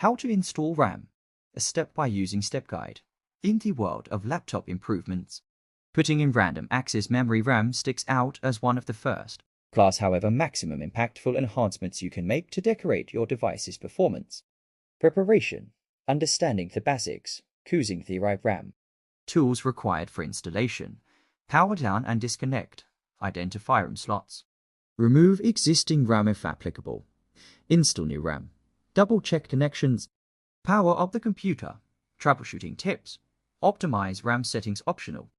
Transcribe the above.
How to install RAM, a step-by-using step guide. In the world of laptop improvements, putting in random access memory RAM sticks out as one of the first class, however, maximum impactful enhancements you can make to decorate your device's performance. Preparation. Understanding the basics. Choosing the right RAM. Tools required for installation. Power down and disconnect. Identify RAM slots. Remove existing RAM if applicable. Install new RAM. Double-check connections. Power up the computer. Troubleshooting tips. Optimize RAM settings optional.